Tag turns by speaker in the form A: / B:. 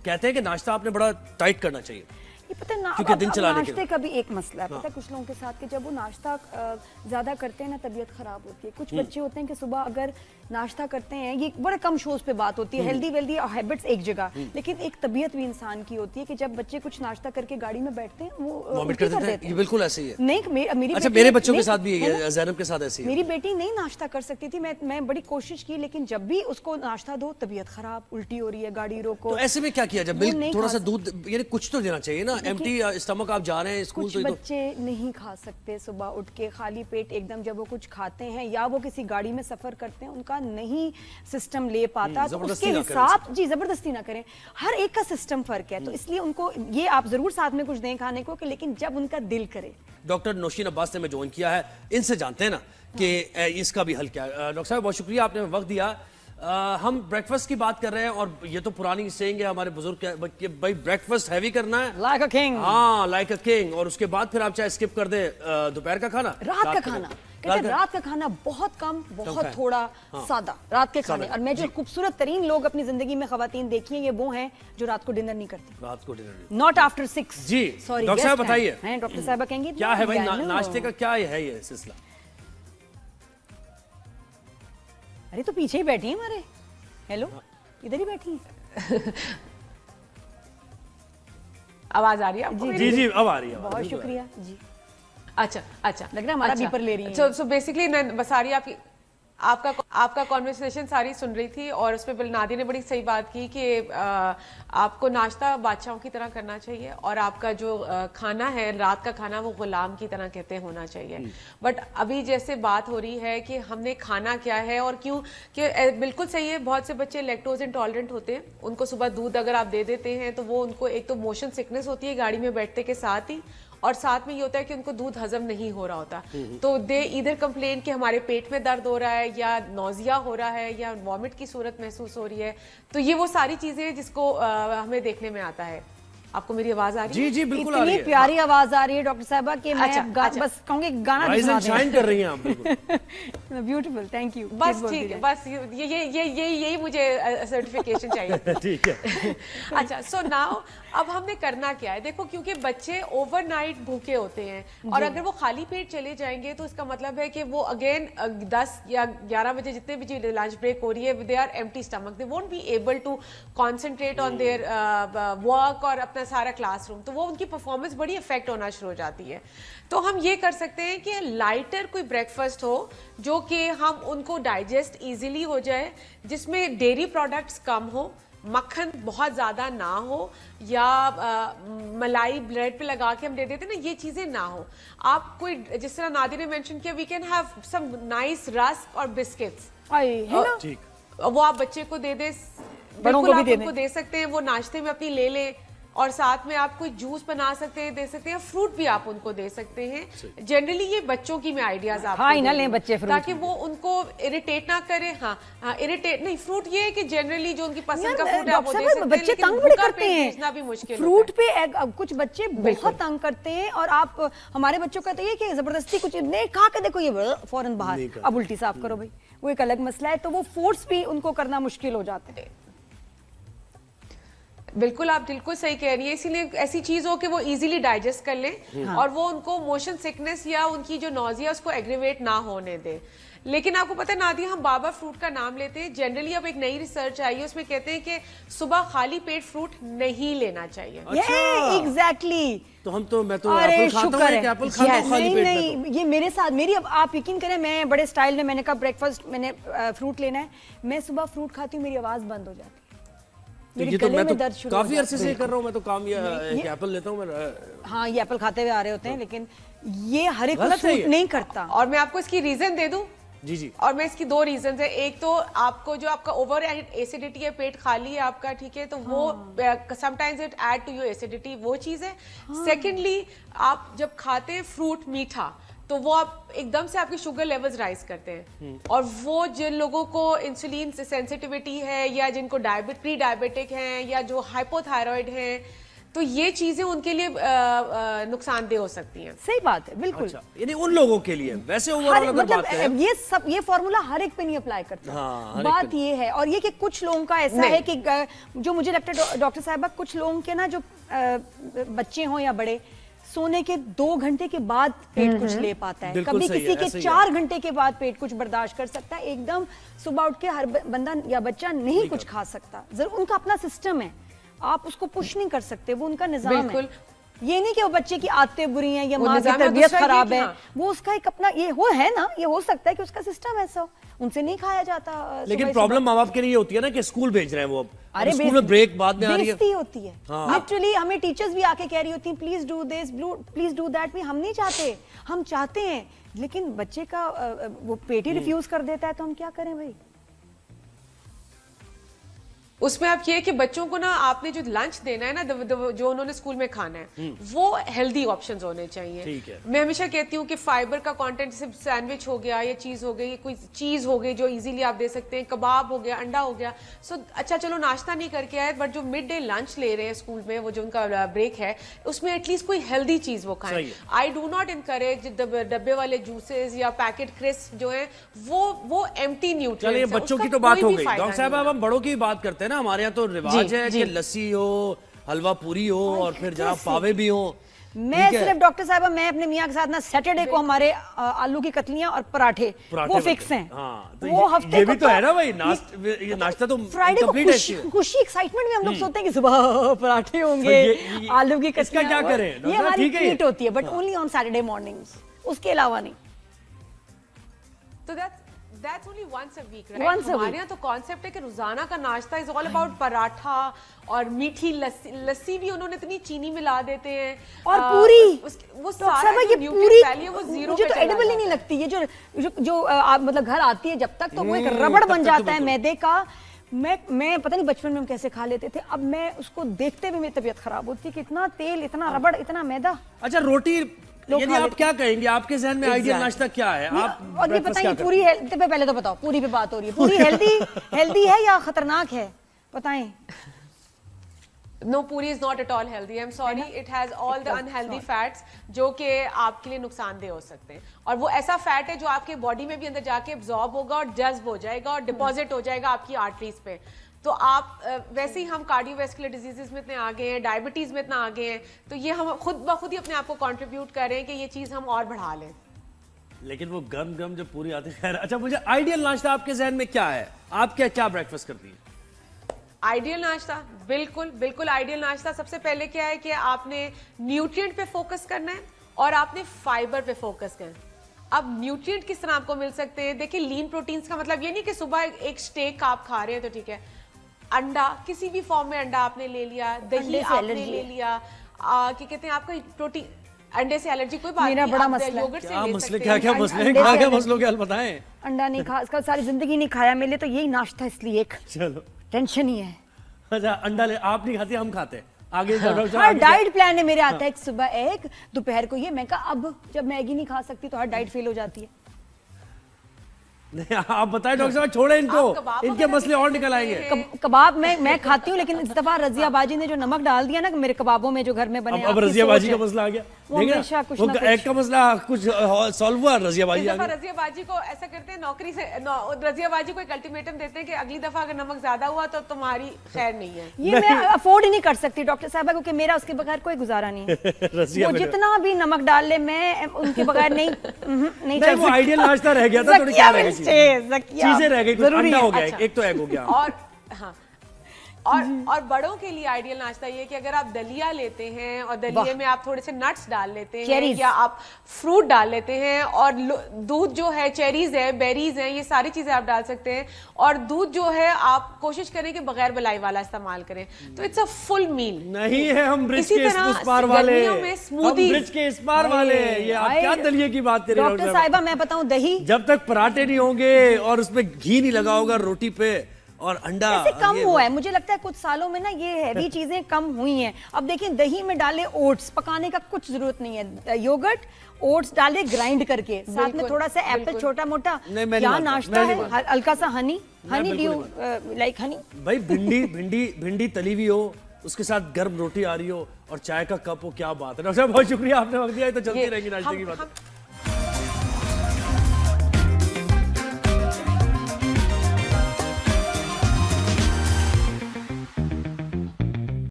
A: कहते हैं कि नाश्ता आपने बड़ा टाइट करना चाहिए
B: ये पता है ना,
A: क्योंकि दिन चलाने के
B: नाश्ते का भी एक मसला है। पता है कुछ लोगों के साथ कि जब वो नाश्ता ज्यादा करते हैं ना तबीयत खराब होती है। कुछ बच्चे होते हैं कि सुबह अगर नाश्ता करते हैं, ये बड़े कम शोज पे बात होती है, हेल्दी वेल्दी हैबिट्स एक जगह, लेकिन एक तबीयत भी इंसान की होती है कि जब बच्चे कुछ नाश्ता करके गाड़ी में बैठते हैं वो
A: वॉमिट कर देते हैं। ये बिल्कुल ऐसे ही है।
B: नहीं मेरी
A: अच्छा, मेरे बच्चों के साथ भी है, ज़ैनब के साथ ऐसे ही है।
B: मेरी बेटी नहीं नाश्ता कर सकती थी, मैं बड़ी कोशिश की, लेकिन जब भी उसको नाश्ता दो तबीयत खराब, उल्टी हो रही है, गाड़ी रोको।
A: तो ऐसे में क्या किया जब मिल्क थोड़ा सा दूध, यानी कुछ तो देना चाहिए ना। एम्प्टी स्टमक आप जा रहे हैं स्कूल,
B: कुछ बच्चे नहीं खा सकते सुबह उठ के खाली पेट एकदम, जब वो कुछ खाते हैं या वो किसी गाड़ी में सफर करते हैं उनका नहीं सिस्टम ले पाता, तो उसके हिसाब जी जबरदस्ती ना करें। हर एक का सिस्टम फर्क है, तो इसलिए उनको ये आप जरूर साथ में कुछ दें खाने को, कि लेकिन जब उनका दिल करे।
A: डॉक्टर नौशीन अब्बास ने मैं ज्वाइन किया है, इनसे जानते हैं ना कि इसका भी हल क्या है। डॉक्टर साहब बहुत शुक्रिया, आपने वक्त दिया। हम ब्रेकफास्ट की बात कर रहे हैं और ये तो पुरानी सेइंग है हमारे बुजुर्ग कि भाई ब्रेकफास्ट हैवी करना है,
B: लाइक अ किंग।
A: हाँ, लाइक अ किंग, और उसके बाद फिर आप चाहे स्किप कर दे दोपहर का खाना,
B: रात का खाना। कहते हैं रात का खाना बहुत कम, बहुत थोड़ा, सादा रात के खाने। और मैं जो खूबसूरत तरीन लोग अपनी जिंदगी में खवातीन देखी हैं, ये वो हैं जो रात को डिनर नहीं करती।
A: रात को डिनर
B: नॉट आफ्टर 6।
A: जी
B: सॉरी
A: डॉक्टर साहब बताइए,
B: डॉक्टर साहब कहेंगे
A: क्या है भाई नाश्ते का, क्या है ये सिलसिला?
B: अरे तो पीछे ही बैठी है हमारे। हेलो, इधर ही बैठी है।
C: आवाज आ रही है आपको?
A: जी जी अब आ रही है।
B: बहुत शुक्रिया जी।
C: अच्छा
B: लग रहा है हमारा बीपर ले रही है।
C: सो बेसिकली मैं सारी आपका कॉन्वर्सेशन सारी सुन रही थी, और उसमें नादी ने बड़ी सही बात की कि आपको नाश्ता बादशाहों की तरह करना चाहिए, और आपका जो खाना है रात का खाना वो गुलाम की तरह कहते होना चाहिए। बट अभी जैसे बात हो रही है कि हमने खाना क्या है और क्यों, कि बिल्कुल सही है, बहुत से बच्चे लैक्टोज इंटॉलरेंट होते हैं, उनको सुबह दूध अगर आप दे देते हैं तो वो उनको एक तो मोशन सिकनेस होती है गाड़ी में बैठने के साथ ही, और साथ में ये होता है कि उनको दूध हजम नहीं हो रहा होता, तो दे इधर कंप्लेन कि हमारे पेट में दर्द हो रहा है या नौजिया हो रहा है या वॉमिट की सूरत महसूस हो रही है। तो ये वो सारी चीजें जिसको हमें देखने में आता है। आपको मेरी आवाज आ रही है?
A: जी जी बिल्कुल आ रही है।
B: इतनी प्यारी आवाज आ रही है डॉक्टर साहबा कि मैं बस कहूंगी गाना
A: शाइन कर रही हैं आप बिल्कुल।
B: Beautiful, thank you.
C: बस ठीक है, बस यही मुझे सर्टिफिकेशन चाहिए।
A: ठीक है।
C: अच्छा, सो नाउ अब हमने करना क्या है? देखो, क्योंकि बच्चे ओवरनाइट भूखे होते हैं, और अगर वो खाली पेट चले जाएंगे तो इसका मतलब है कि वो अगेन 10 या 11 बजे जितने भी लंच ब्रेक हो रही है, they are empty stomach, they won't be able to concentrate on their work और अपना सारा क्लासरूम, तो वो उनकी परफॉर्मेंस बड़ी इफेक्ट होना शुरू हो जाती है। तो हम ये कर सकते हैं कि लाइटर कोई ब्रेकफास्ट हो जो कि हम उनको डाइजेस्ट इजीली हो जाए, जिसमें डेयरी प्रोडक्ट्स कम हो, मक्खन बहुत ज्यादा ना हो, या मलाई ब्रेड पे लगा के हम दे देते ना, ये चीजें ना हो। आप कोई, जिस तरह नादी ने मेंशन किया, we can have some nice rusk और बिस्किट्स,
A: ठीक,
C: वो आप बच्चे को दे दे, बिल्कुल आप उनको दे सकते हैं, वो नाश्ते में अपनी ले ले, और साथ में आप कोई जूस बना सकते हैं, दे सकते हैं, फ्रूट भी आप उनको दे सकते हैं। जनरली ये बच्चों की मैं आइडियाज आपको
B: ना लें बच्चे फ्रूट,
C: ताकि वो उनको इरिटेट ना करे। हाँ इरिटेट नहीं, फ्रूट ये है कि जनरली जो उनकी पसंद का फ्रूट है वो दे सकते हैं,
B: बच्चे तंग बड़े करते हैं,
C: भी मुश्किल
B: फ्रूट पे कुछ बच्चे बहुत तंग करते हैं, और आप हमारे बच्चों का तो ये कि जबरदस्ती कुछ नहीं खा के देखो, ये फौरन बाहर, अब उल्टी साफ करो भाई, वो एक अलग मसला है, तो वो फोर्स भी उनको करना मुश्किल हो जाता है।
C: बिल्कुल, आप बिल्कुल सही कह रही है, इसीलिए ऐसी चीज हो कि वो इजीली डाइजेस्ट कर लें, और वो उनको मोशन सिकनेस या उनकी जो नौजिया उसको एग्रीवेट ना होने दे। लेकिन आपको पता है नादिया, हम बाबा फ्रूट का नाम लेते हैं, जनरली अब एक नई रिसर्च आई है, उसमें कहते हैं कि सुबह खाली पेट फ्रूट नहीं लेना चाहिए।
B: अच्छा। एग्जैक्टली।
A: तो मैं तो एप्पल खाता हूं, एप्पल खाता हूं खाली पेट में।
B: नहीं, ये मेरे साथ, मेरी, अब आप यकीन करें, मैं बड़े स्टाइल में, मैंने कहा ब्रेकफास्ट मैंने फ्रूट लेना है, मैं सुबह फ्रूट खाती हूँ, मेरी आवाज बंद हो जाती है,
A: ये तो मैं तो काफी अरसे से कर रहा हूँ, मैं तो काम ये एप्पल लेता हूँ मैं।
B: हाँ, ये एप्पल खाते हुए आ रहे होते हैं, लेकिन ये हर एक को सूट नहीं करता।
C: और मैं आपको इसकी रीजन दे दूं?
A: जी जी।
C: और मैं इसकी 2 रीजन है। एक तो आपको जो आपका ओवर एसिडिटी है, पेट खाली है आपका, ठीक है, तो वो sometimes it add to your acidity, वो चीज है। सेकेंडली, आप जब खाते हैं फ्रूट मीठा, तो वो आप एकदम से आपके शुगर लेवल्स राइज करते हैं, और वो जिन लोगों को इंसुलिन से सेंसिटिविटी है, या जिनको प्री डायबिटिक हैं, या जो हाइपोथायराइड हैं, तो ये चीजें उनके लिए नुकसानदेह हो सकती हैं।
B: सही बात है, बिल्कुल।
A: अच्छा, यानी उन लोगों के लिए वैसे ओवरऑल अगर बात करें,
B: ये फॉर्मूला हर एक पे नहीं अप्लाई करता।
A: हाँ,
B: बात ये है, और ये कि कुछ लोगों का ऐसा है कि जो मुझे लगता है डॉक्टर साहबा, कुछ लोगों के ना जो बच्चे हों या बड़े, सोने के 2 घंटे के बाद पेट कुछ ले पाता है, कभी किसी के 4 घंटे के बाद पेट कुछ बर्दाश्त कर सकता है, एकदम सुबह उठ के हर बंदा या बच्चा नहीं कुछ खा सकता। जरूर उनका अपना सिस्टम है, आप उसको पुश नहीं कर सकते, वो उनका निजाम है। ये नहीं कि वो बच्चे की आदतें बुरी हैं या माँ की तबीयत खराब है, वो उसका एक अपना ये है ना, ये हो सकता है कि उसका सिस्टम ऐसा, उनसे नहीं खाया जाता।
A: लेकिन प्रॉब्लम माँ बाप के लिए होती है ना कि स्कूल भेज रहे हैं वो, अब स्कूल में ब्रेक बाद में आ रही है,
B: होती है लिटरली। हमें टीचर्स भी आके कह रही होती हैं please do this, please do that. भी हम नहीं चाहते, हम चाहते हैं, लेकिन बच्चे का वो पेट ही रिफ्यूज कर देता है, तो हम क्या करें भाई।
C: उसमें आप ये कि बच्चों को ना आपने जो लंच देना है ना, जो उन्होंने स्कूल में खाना है, वो हेल्दी ऑप्शंस होने चाहिए।
A: ठीक है।
C: मैं हमेशा कहती हूँ कि फाइबर का कंटेंट, जैसे सैंडविच हो गया, ये चीज हो गई, कोई चीज हो गई जो इजीली आप दे सकते हैं, कबाब हो गया, अंडा हो गया। सो अच्छा चलो नाश्ता नहीं करके आए, बट जो मिड डे लंच ले रहे हैं स्कूल में, वो जो उनका ब्रेक है, उसमें एटलीस्ट कोई हेल्दी चीज वो खाएं। आई डू नॉट इनकरेज डब्बे वाले जूसेस या पैकेट क्रिस्प जो है वो एम्प्टी न्यूट्रिएंट्स।
A: चलिए, बच्चों की तो बात हो गई, डॉक्टर साहब अब हम बड़ों की बात करते हैं ना। हमारे यहाँ तो रिवाज है कि लस्सी हो, हल्वा पूरी हो, और फिर जनाब पावे भी हो।
B: मैं सिर्फ डॉक्टर साहब, मैं अपने मियाँ के साथ ना सैटरडे को हमारे आलू की कतलियां और पराठे वो फिक्स हैं।
A: हाँ, तो
B: वो हफ्ते
A: ये भी तो है ना भाई, ये नाश्ता तो
B: फ्राइडे को खुशी एक्साइटमेंट में हम लोग सोचते हैं कि सुबह पराठे होंगे, आलू की कतलियां।
A: इसका क्या करें?
B: ये हमारी ट्रीट होती है, but only on Saturday mornings, उसके अलावा नहीं।
C: तो that's only once a week, right? हमारे यहाँ तो कॉन्सेप्ट है कि रोजाना का नाश्ता इज ऑल अबाउट पराठा और मीठी लस्सी भी उन्होंने इतनी चीनी मिला देते हैं,
B: और पूरी
C: वो सारा
B: ये पूरी
C: वो जीरो
B: मुझे तो एडिबल ही नहीं लगती। ये जो मतलब घर आती है जब तक, तो वो एक रबड़ बन जाता है मैदे का। मैं पता नहीं बचपन में हम कैसे खा लेते थे, अब मैं उसको देखते हुए मेरी तबीयत खराब होती है कि इतना तेल, इतना रबड़, इतना मैदा।
A: अच्छा, रोटी यानी आप क्या कहेंगे, आपके जहन में आइडियल नाश्ता क्या है? आप
B: और ये बताइए, पूरी हेल्थ पे पहले तो बताओ, पूरी पे बात हो रही है, पूरी हेल्दी है या खतरनाक है, बताएं।
C: No, पूरी is not at all healthy. I'm sorry, it has all the unhealthy fats जो कि आपके लिए नुकसानदेह हो सकते हैं, और वो ऐसा फैट है जो आपके बॉडी में भी अंदर जाके एब्जॉर्ब होगा और जज्ब हो जाएगा और डिपॉजिट हो जाएगा आपकी आर्टरीज पे। तो आप वैसे ही हम कार्डियोवैस्कुलर डिजीजेस में इतने आगे हैं, डायबिटीज में इतना आगे हैं, तो ये हम खुद ब खुद ही अपने आप को कंट्रीब्यूट कर रहे हैं कि ये चीज हम और बढ़ा लें।
A: लेकिन वो गरम गरम जब पूरी आती है। अच्छा, मुझे आइडियल नाश्ता आपके जहन में क्या है? आप क्या ब्रेकफास्ट करती है?
C: आइडियल नाश्ता, बिल्कुल आइडियल नाश्ता। सबसे पहले क्या है कि आपने न्यूट्रिएंट पे फोकस करना है और आपने फाइबर पे फोकस करना है। अब न्यूट्रिएंट किस तरह आपको मिल सकते हैं? देखिए, लीन प्रोटीन्स का मतलब ये नहीं कि सुबह एक स्टेक आप खा रहे हैं तो ठीक है, अंडा किसी भी फॉर्म में अंडा आपने ले लिया, दही आपने ले लिया, क्या कहते हैं, आपका प्रोटीन, अंडे से एलर्जी कोई बात नहीं,
B: बड़ा मसला
C: योगर्ट से ले सकते हैं।
A: क्या मसलों के हल बताएं।
B: अंडा नहीं खा, इसका सारी जिंदगी नहीं खाया, मेरे लिए तो यही नाश्ता, इसलिए एक
A: चलो
B: टेंशन ही है।
A: अच्छा, अंडा ले, आप नहीं खाती, हम खाते हैं। आगे
B: डाइट प्लान है मेरे, आता है सुबह एक, दोपहर को ये। मैं कहा अब जब मैगी नहीं खा सकती तो हर डाइट फेल हो जाती है।
A: नहीं, आप बताएं डॉक्टर साहब, छोड़े इनको, इनके मसले और निकल आएंगे।
B: कबाब मैं खाती हूँ, लेकिन इस दफा रजिया बाजी ने जो नमक डाल दिया ना मेरे कबाबों में जो घर में बने,
A: अब रजिया बाजी का मसला आ गया। एक का मसला कुछ सॉल्व हुआ, रजिया बाजी आ गई।
C: रजिया बाजी को ऐसा करते हैं, नौकरी से रजिया बाजी को एक अल्टीमेटम देते हैं कि अगली दफा अगर नमक ज्यादा हुआ तो तुम्हारी खैर नहीं है।
B: ये मैं अफोर्ड ही नहीं कर सकती डॉक्टर साहब, क्योंकि मेरा उसके बगैर कोई गुजारा नहीं है। वो जितना भी नमक डाल ले, मैं उनके बगैर नहीं चल।
A: वो आइडियल नाश्ता रह गया था, थोड़ी क्या रह गई, चीजें रह गई, अंडा हो गया, एक तो एग हो गया।
C: और हाँ, और बड़ों के लिए आइडियल नाश्ता ये कि अगर आप दलिया लेते हैं और दलिये में आप थोड़े से नट्स डाल लेते हैं या आप फ्रूट डाल लेते हैं, और दूध जो है, चेरीज है, बेरीज हैं, ये सारी चीजें आप डाल सकते हैं, और दूध जो है आप कोशिश करें कि बगैर मलाई वाला इस्तेमाल करें, तो इट्स अ फुल मील।
A: नहीं है हम ब्रिज के इस पार वाले, हम ब्रिज के इस पार वाले, ये आप क्या दलिये की बात कर रहे हैं
B: डॉक्टर साहिबा? मैं बताऊं, दही
A: जब तक पराठे नहीं होंगे और उसमें घी नहीं लगा होगा रोटी पे, और अंडा
B: ऐसे कम हुआ है, मुझे लगता है कुछ सालों में ना ये हैवी चीजें कम हुई हैं। अब देखिए, दही में डाले ओट्स, पकाने का कुछ जरूरत नहीं है, योगर्ट, ओट्स डाले ग्राइंड करके, साथ में थोड़ा सा एप्पल छोटा मोटा, क्या नाश्ता है, हल्का सा हनी, ड्यू लाइक हनी।
A: भाई भिंडी तली हुई हो, उसके साथ गर्म रोटी आ रही हो और चाय का कप हो, क्या बात है। डॉक्टर साहब बहुत शुक्रिया, आपने वक्त दिया, तो चलती रहेंगी नाश्ते की बात।